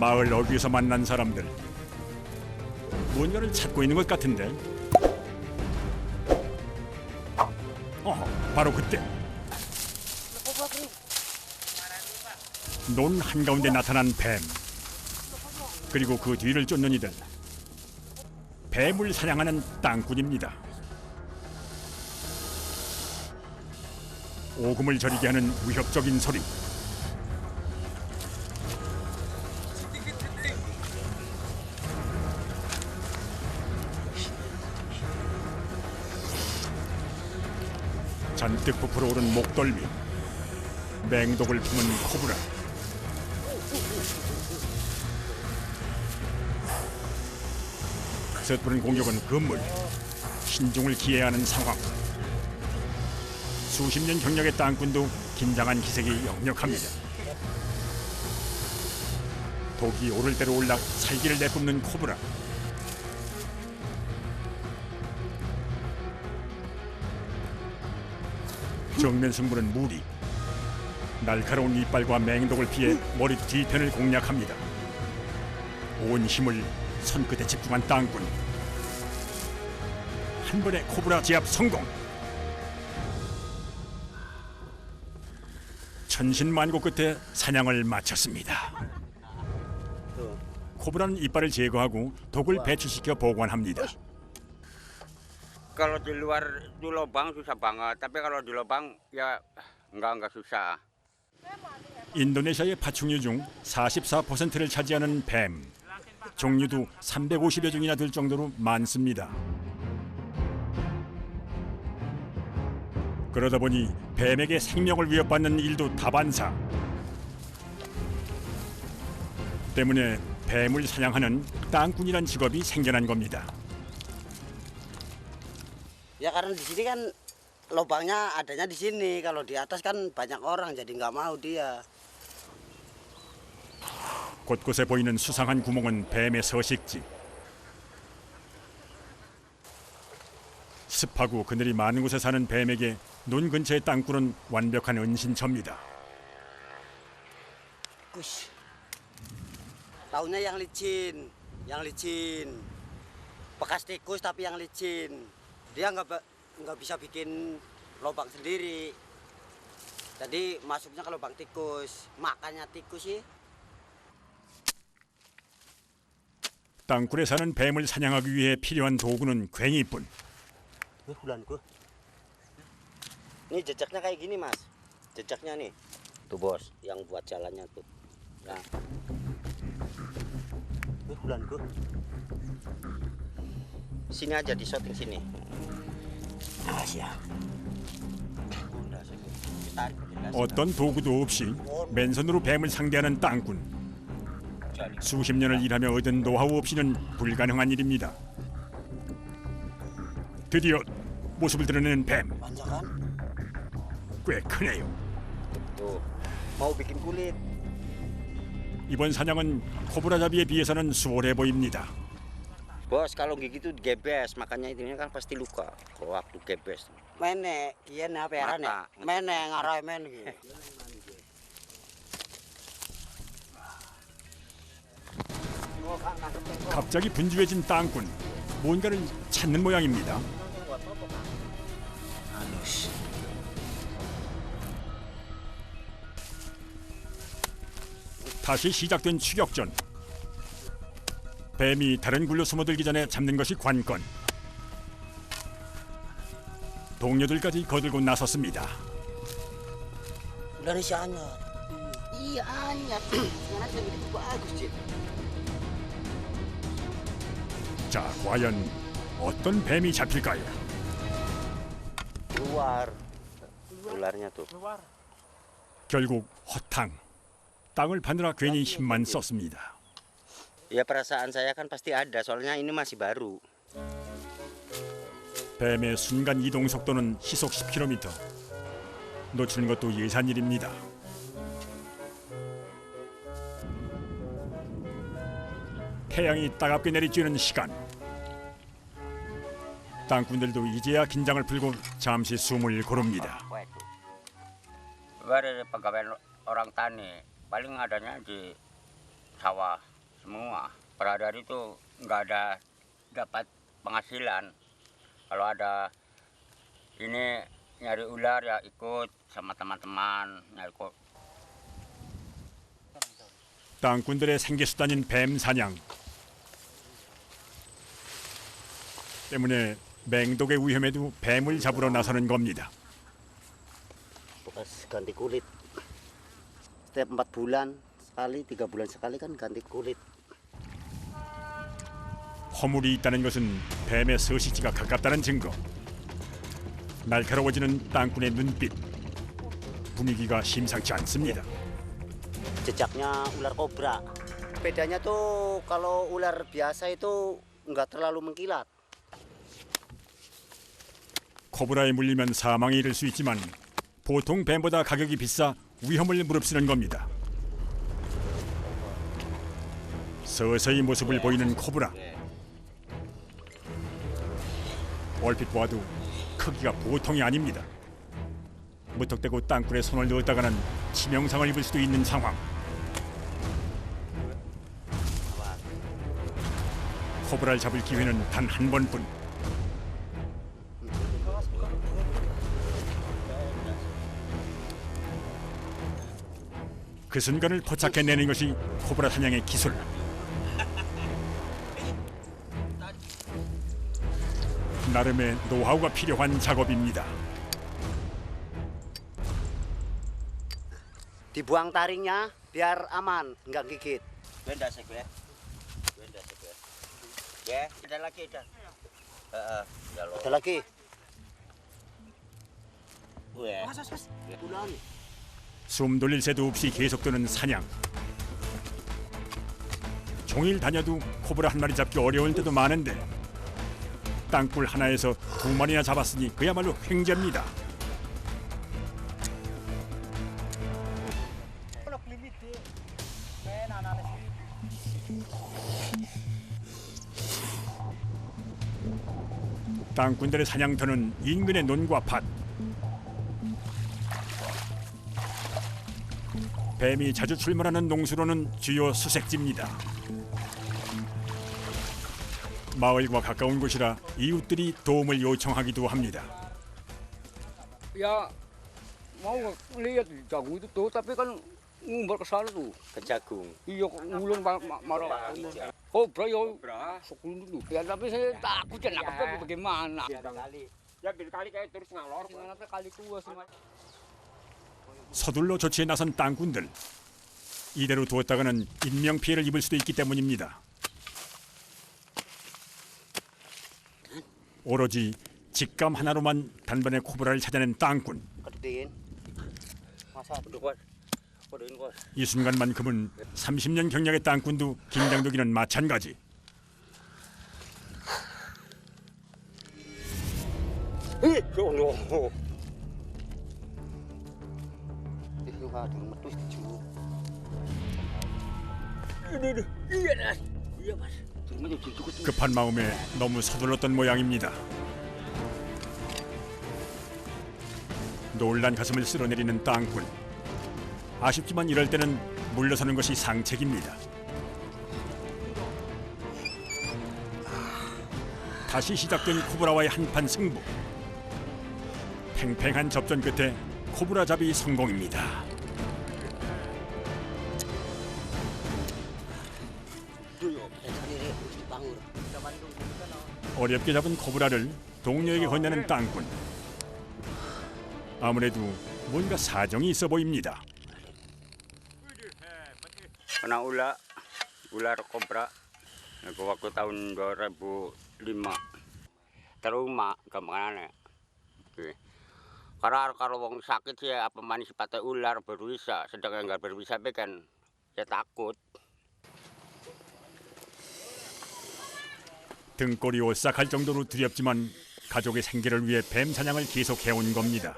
마을 어귀에서 만난 사람들. 뭔가를 찾고 있는 것 같은데. 바로 그때 논 한가운데 나타난 뱀. 그리고 그 뒤를 쫓는 이들. 뱀을 사냥하는 땅꾼입니다. 오금을 저리게 하는 위협적인 소리. 잔뜩 부풀어 오른 목덜미. 맹독을 품은 코브라. 섣부른 공격은 금물. 신중을 기해야 하는 상황. 수십 년 경력의 땅꾼도 긴장한 기색이 역력합니다. 독이 오를 대로 올라 살기를 내뿜는 코브라. 정면 승부는 무리. 날카로운 이빨과 맹독을 피해 머리 뒤편을 공략합니다. 온 힘을 손끝에 집중한 땅꾼. 한 번에 코브라 제압 성공. 천신만고 끝에 사냥을 마쳤습니다. 코브라는 이빨을 제거하고 독을 배출시켜 보관합니다. Kalau di luar di lubang susah banget, tapi kalau di lubang ya enggak susah. 인도네시아의 파충류 중 44%를 차지하는 뱀. 종류도 350여 종이나 될 정도로 많습니다. 그러다 보니 뱀에게 생명을 위협받는 일도 다반사. 때문에 뱀을 사냥하는 땅꾼이란 직업이 생겨난 겁니다. Ya karena di sini kan lubangnya adanya di sini. Kalau di atas kan banyak orang jadi nggak mau dia. 곳곳에 보이는 수상한 구멍은 뱀의 서식지. 습하고 그늘이 많은 곳에 사는 뱀에게 논 근처의 땅굴은 완벽한 은신처입니다. Kus. Taunya yang licin. Bekas tikus tapi yang licin. Dia nggak bisa bikin lubang sendiri. Jadi masuknya ke lubang tikus. Makannya tikus sih. 땅굴에 사는 뱀을 사냥하기 위해 필요한 도구는 괭이뿐. Bulanku. Ini jejaknya kayak gini mas. Jejaknya nih. Tuh bos, yang buat jalannya tuh. Nah. Bulanku. Sini aja di shooting sini. 어떤 도구도 없이 맨손으로 뱀을 상대하는 땅꾼. 수십 년을 일하며 얻은 노하우 없이는 불가능한 일입니다. 드디어 모습을 드러내는 뱀. 꽤 크네요. Mau bikin kulit. 이번 사냥은 코브라 잡이에 비해서는 수월해 보입니다. Bos, kalau gigi itu gebes, makanya ini kan pasti luka kalau waktu gebes. Mene, kian apa ya nih? Mene ngarai men gitu. 갑자기 분주해진 땅꾼. 뭔가를 찾는 모양입니다. 다시 시작된 추격전. 뱀이 다른 굴로 숨어들기 전에 잡는 것이 관건. 동료들까지 거들고 나섰습니다. Udah nih si Anyar. Iya Anyar. Yang ada itu bagus sih. 자, 과연 어떤 뱀이 잡힐까요? Keluar. Ularnya tuh. 결국 허탕. 땅을 파느라 괜히 힘만 썼습니다. Ya perasaan saya kan pasti ada, soalnya ini masih baru. 뱀의 순간 이동 속도는 시속 10km. 놓치는 것도 예산일입니다. 태양이 따갑게 내리쬐는 시간. 땅꾼들도 이제야 긴장을 풀고 잠시 숨을 고릅니다. Dari pegawai orang tani paling adanya di sawah. semua. Per hari itu nggak ada dapat penghasilan. Kalau ada ini nyari ular ya ikut sama teman-teman nyari kok. 땅꾼들의 생계수단인 뱀 사냥 때문에 맹독의 위험에도 뱀을 잡으러 나서는 겁니다. Bekas ganti kulit. Setiap 4 bulan sekali, 3 bulan sekali kan ganti kulit. 허물이 있다는 것은 뱀의 서식지가 가깝다는 증거. 날카로워지는 땅꾼의 눈빛. 분위기가 심상치 않습니다. Jejaknya ular kobra. Bedanya tuh kalau ular biasa itu nggak terlalu mengkilat. 코브라에 물리면 사망에 이를 수 있지만 보통 뱀보다 가격이 비싸 위험을 무릅쓰는 겁니다. 서서히 모습을 보이는 코브라. 얼핏 보아도 크기가 보통이 아닙니다. 무턱대고 땅굴에 손을 넣었다가는 치명상을 입을 수도 있는 상황. 코브라를 잡을 기회는 단 한 번뿐. 그 순간을 포착해내는 것이 코브라 사냥의 기술. 나름의 노하우가 필요한 작업입니다. Dibuang taringnya biar aman, nggak gigit. Benda sih gue. Ya, ada lagi dah. Ada lagi. 왜? Bulan. 숨 돌릴 새도 없이 계속되는 사냥. 종일 다녀도 코브라 한 마리 잡기 어려울 때도 많은데 땅굴 하나에서 2마리나 잡았으니 그야말로 횡재입니다. 땅꾼들의 사냥터는 인근의 논과 밭. 뱀이 자주 출몰하는 농수로는 주요 수색지입니다. 마을과 가까운 곳이라 이웃들이 도움을 요청하기도 합니다. Ya mau lihat jagung itu tuh tapi kan ngumbar ke sana tuh. Ke jagung. Iya ngulur marah. Oh bro, sekulun dulu. Ya tapi saya takut ya nangkapnya bagaimana. Ya berkali kayak terus ngalor. Sampai kali tua semua. 서둘러 조치에 나선 땅꾼들. 이대로 두었다가는 인명피해를 입을 수도 있기 때문입니다. 오로지 직감 하나로만 단번에 코브라를 찾아낸 땅꾼. Kedein. Masa 이 순간만큼은 30년 경력의 땅꾼도 긴장되기는 마찬가지. Juga durung metu setuju. Iya mas. 급한 마음에 너무 서둘렀던 모양입니다. 놀란 가슴을 쓸어내리는 땅굴. 아쉽지만 이럴 때는 물러서는 것이 상책입니다. 다시 시작된 코브라와의 한판 승부. 팽팽한 접전 끝에 코브라 잡이 성공입니다. 어렵게 잡은 코브라를 동료에게 건네는 땅꾼. 아무래도 뭔가 사정이 있어 보입니다. Kena ular kobra. Aku waktu tahun 2005. Trauma kemana? Karena kalau wong sakit sih apa manis patah ular berbisa, sedangkan nggak berbisa kan ya takut. 등골이 오싹할 정도로 두렵지만 가족의 생계를 위해 뱀 사냥을 계속해온 겁니다.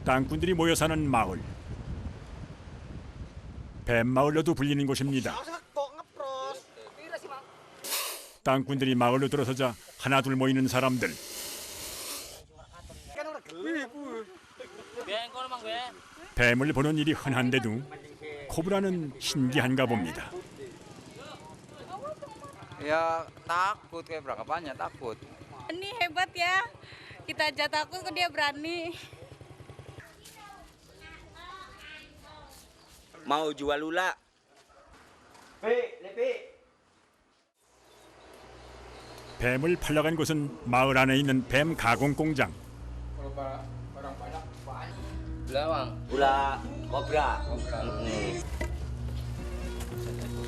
땅꾼들이 모여 사는 마을. 뱀마을로도 불리는 곳입니다. 땅꾼들이 마을로 들어서자 하나둘 모이는 사람들. 뱀을 보는 일이 흔한데도 코브라는 신기한가 봅니다. Ya takut kayak berangkapannya takut. Ini hebat ya, kita aja takut kok dia berani. Mau jual lula. 뱀을 팔러 간 곳은 마을 안에 있는 뱀 가공 공장. Lula kobra.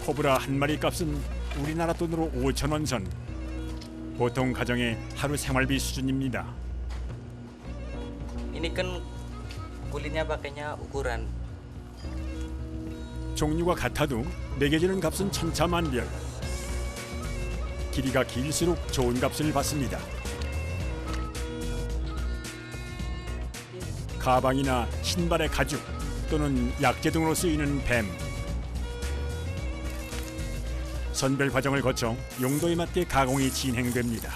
코브라 한 마리 값은 우리나라 돈으로 5,000원 선. 보통 가정의 하루 생활비 수준입니다. Ini kan kulitnya pakainya ukuran. 종류가 같아도 매겨지는 값은 천차만별. 길이가 길수록 좋은 값을 받습니다. 가방이나 신발의 가죽 또는 약재 등으로 쓰이는 뱀. 선별 과정을 거쳐 용도에 맞게 가공이 진행됩니다.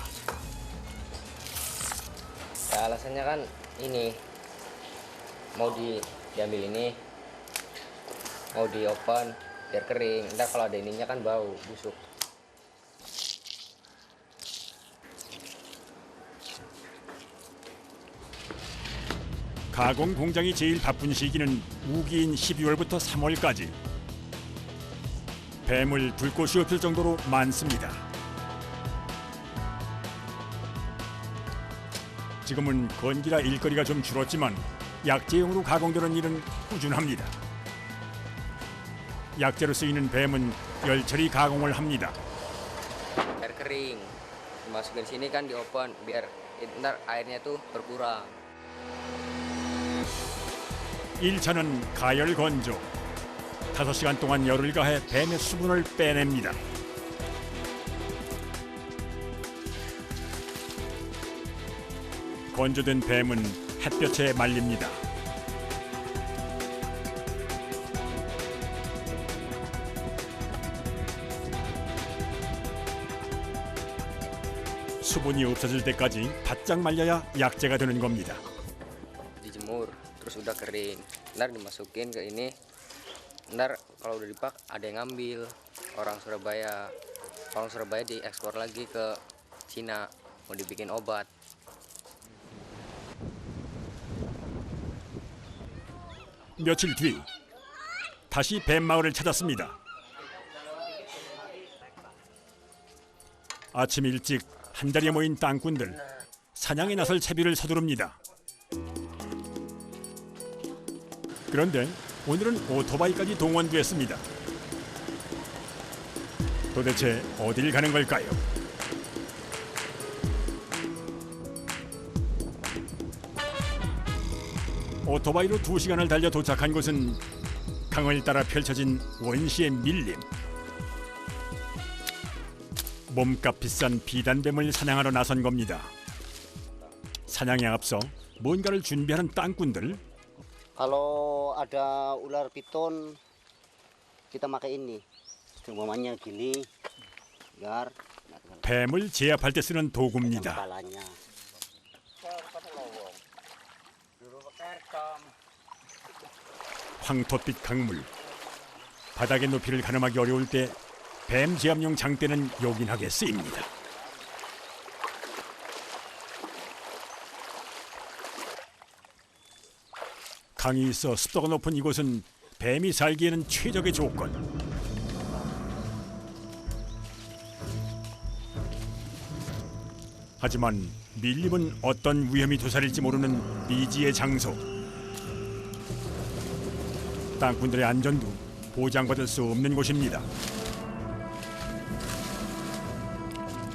Ya, alasannya kan ini mau diambil ini, mau di open biar kering. Ntar kalau ada ininya kan bau busuk. 가공 공장이 제일 바쁜 시기는 우기인 12월부터 3월까지. 뱀을 둘 곳이 없을 정도로 많습니다. 지금은 건기라 일거리가 좀 줄었지만 약재용으로 가공되는 일은 꾸준합니다. 약재로 쓰이는 뱀은 열처리 가공을 합니다. Biar kering. Dimasukin sini kan di open biar ntar airnya tuh berkurang. 1차는 가열 건조. 5시간 동안 열을 가해 뱀의 수분을 빼냅니다. 건조된 뱀은 햇볕에 말립니다. 수분이 없어질 때까지 바짝 말려야 약재가 되는 겁니다. Dijemur terus udah kering. Ntar dimasukin ke ini. Ntar kalau udah dipak ada yang ngambil orang Surabaya. Orang Surabaya diekspor lagi ke Cina mau dibikin obat. 며칠 뒤 다시 뱀마을을 찾았습니다. 아침 일찍 한자리에 모인 땅꾼들 사냥에 나설 채비를 서두릅니다. 그런데 오늘은 오토바이까지 동원됐습니다. 도대체 어딜 가는 걸까요? 오토바이로 2시간을 달려 도착한 곳은 강을 따라 펼쳐진 원시의 밀림. 몸값 비싼 비단뱀을 사냥하러 나선 겁니다. 사냥에 앞서 뭔가를 준비하는 땅꾼들. Kalau ada ular piton kita pakai ini. Umpamanya gini. Biar 뱀을 제압할 때 쓰는 도구입니다. kepalanya. 황토빛 강물. 바닥의 높이를 가늠하기 어려울 때 뱀 제압용 장대는 요긴하게 쓰입니다. 강이 있어 습도가 높은 이곳은 뱀이 살기에는 최적의 조건. 하지만 밀림은 어떤 위험이 도사릴지 모르는 미지의 장소. 땅꾼들의 안전도 보장받을 수 없는 곳입니다.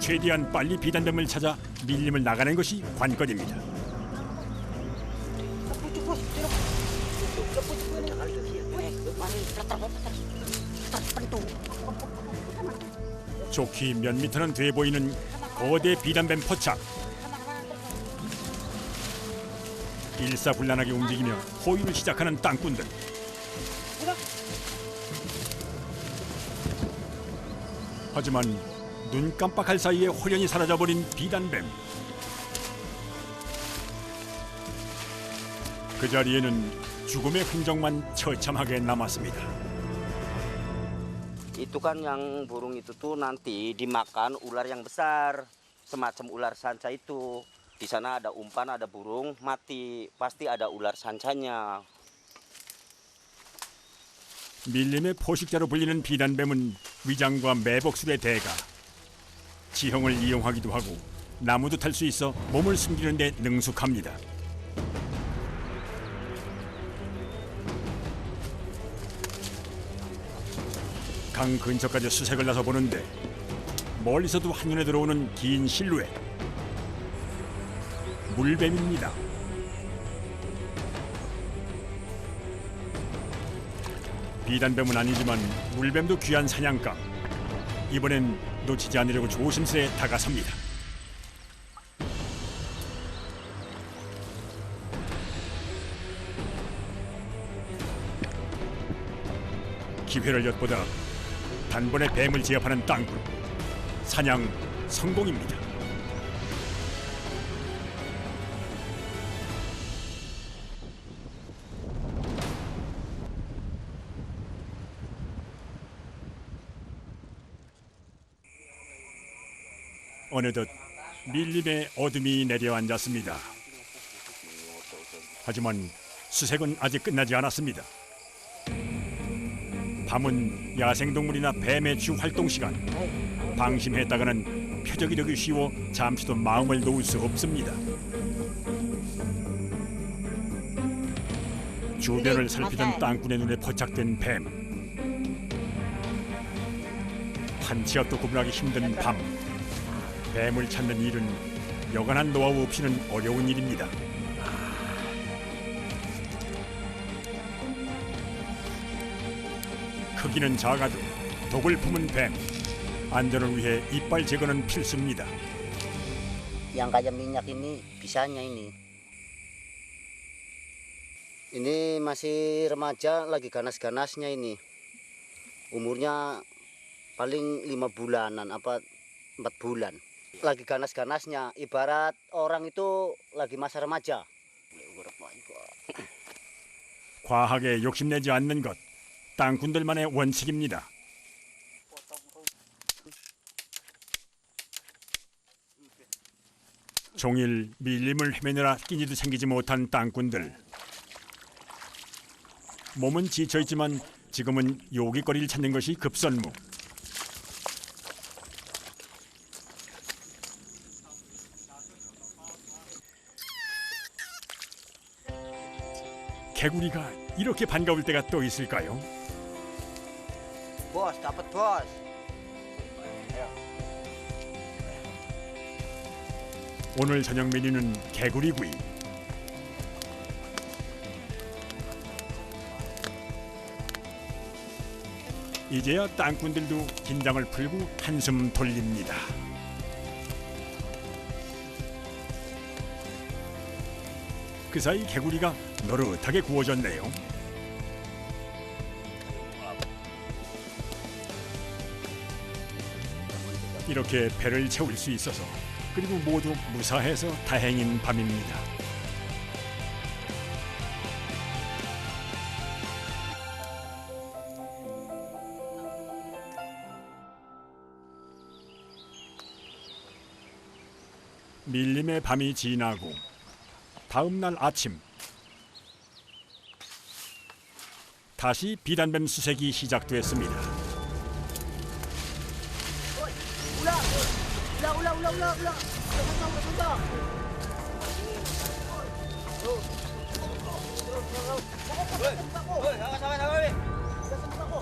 최대한 빨리 비단뱀을 찾아 밀림을 나가는 것이 관건입니다. 좋기 몇 미터는 돼 보이는 거대 비단뱀 포착. 일사불란하게 움직이며 호위를 시작하는 땅꾼들. 하지만 눈 깜빡할 사이에 홀연히 사라져버린 비단뱀. 그 자리에는 죽음의 흔적만 처참하게 남았습니다. Itu kan yang burung itu tuh nanti dimakan ular yang besar, semacam ular sanca itu. Di sana ada umpan, ada burung mati, pasti ada ular sancanya. 밀림의 포식자로 불리는 비단뱀은 위장과 매복술의 대가. 지형을 이용하기도 하고 나무도 탈 수 있어 몸을 숨기는 데 능숙합니다. 강 근처까지 수색을 나서 보는데 멀리서도 한눈에 들어오는 긴 실루엣. 물뱀입니다. 비단뱀은 아니지만 물뱀도 귀한 사냥감. 이번엔 놓치지 않으려고 조심스레 다가섭니다. 기회를 엿보다 단번에 뱀을 제압하는 땅굴. 사냥 성공입니다. 어느덧 밀림의 어둠이 내려앉았습니다. 하지만 수색은 아직 끝나지 않았습니다. 밤은 야생동물이나 뱀의 주 활동 시간. 방심했다가는 표적이 되기 쉬워 잠시도 마음을 놓을 수 없습니다. 주변을 살피던 땅꾼의 눈에 포착된 뱀. 한 치 앞도 구분하기 힘든 밤. 뱀을 찾는 일은 여간한 노하우 없이는 어려운 일입니다. 크기는 작아도 독을 품은 뱀. 안전을 위해 이빨 제거는 필수입니다. Yang kayak minyak ini, bisanya ini. Ini masih remaja, lagi ganas-ganasnya ini. Umurnya paling 5 bulanan, apa 4 bulan. Lagi ganas-ganasnya, ibarat orang itu lagi masa remaja. 과하게 욕심내지 않는 것. 땅꾼들만의 원칙입니다. 종일 밀림을 헤매느라 끼니도 챙기지 못한 땅꾼들. 몸은 지쳐있지만 지금은 요깃거리를 찾는 것이 급선무. 개구리가 이렇게 반가울 때가 또 있을까요? Bos, dapat bos. 오늘 저녁 메뉴는 개구리구이. 이제야 땅꾼들도 긴장을 풀고 한숨 돌립니다. 그 사이 개구리가 노릇하게 구워졌네요. 이렇게 배를 채울 수 있어서, 그리고 모두 무사해서 다행인 밤입니다. 밀림의 밤이 지나고 다음 날 아침, 다시 비단뱀 수색이 시작됐습니다.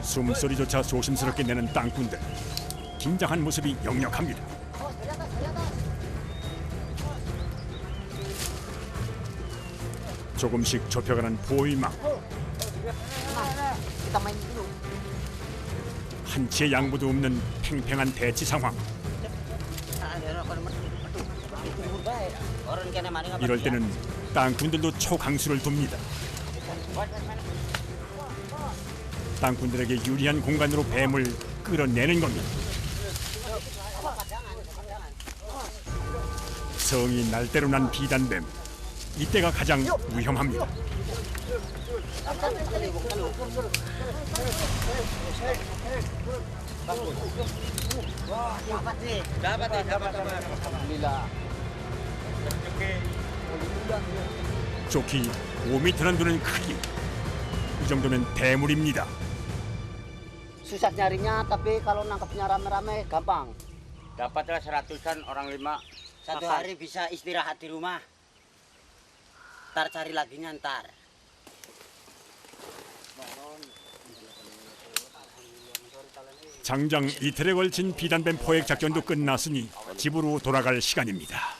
숨소리조차 조심스럽게 내는 땅꾼들. 긴장한 모습이 역력합니다. 조금씩 좁혀가는 포위망. 한치의 양보도 없는 팽팽한 대치 상황. 이럴 때는 땅꾼들도 초강수를 둡니다. 땅꾼들에게 유리한 공간으로 뱀을 끌어내는 겁니다. 성이 날대로 난 비단뱀. 이때가 가장 위험합니다. Alhamdulillah. 좋기 5m나 되는 크기. 이 정도면 대물입니다. Susah nyarinya, tapi kalau nangkepnya rame-rame gampang. Dapatlah 100-an orang 5. Satu hari bisa istirahat di rumah. Ntar cari lagi ntar. 장장 이틀에 걸친 비단뱀 포획 작전도 끝났으니 집으로 돌아갈 시간입니다.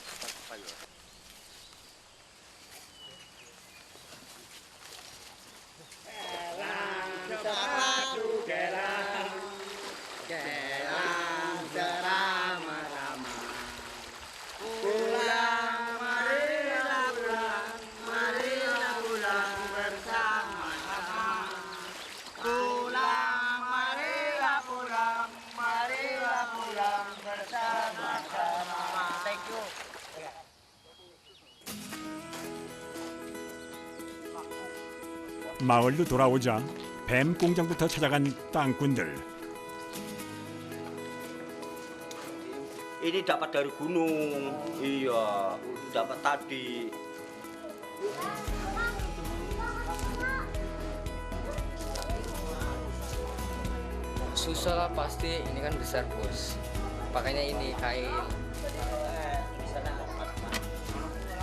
마을로 돌아오자 뱀 공장부터 찾아간 땅꾼들. Ini dapat dari gunung. Iya, dapat tadi. Susah lah pasti, ini kan besar bos. Pakainya ini kain.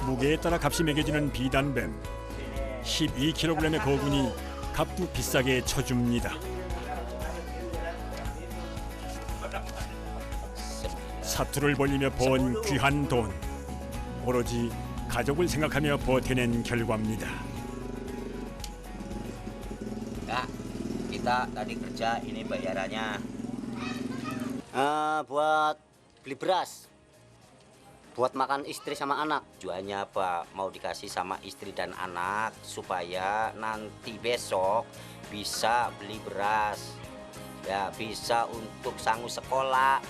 무게에 따라 값이 매겨지는 비단뱀. 12kg의 거군이 값도 비싸게 쳐줍니다. 사투를 벌리며 번 귀한 돈. 오로지 가족을 생각하며 버텨낸 결과입니다. Kak, kita tadi kerja ini bayarannya. Buat beli beras. Buat makan istri sama anak. Tujuannya apa? Mau dikasih sama istri dan anak supaya nanti besok bisa beli beras. Ya, bisa untuk sanggup sekolah.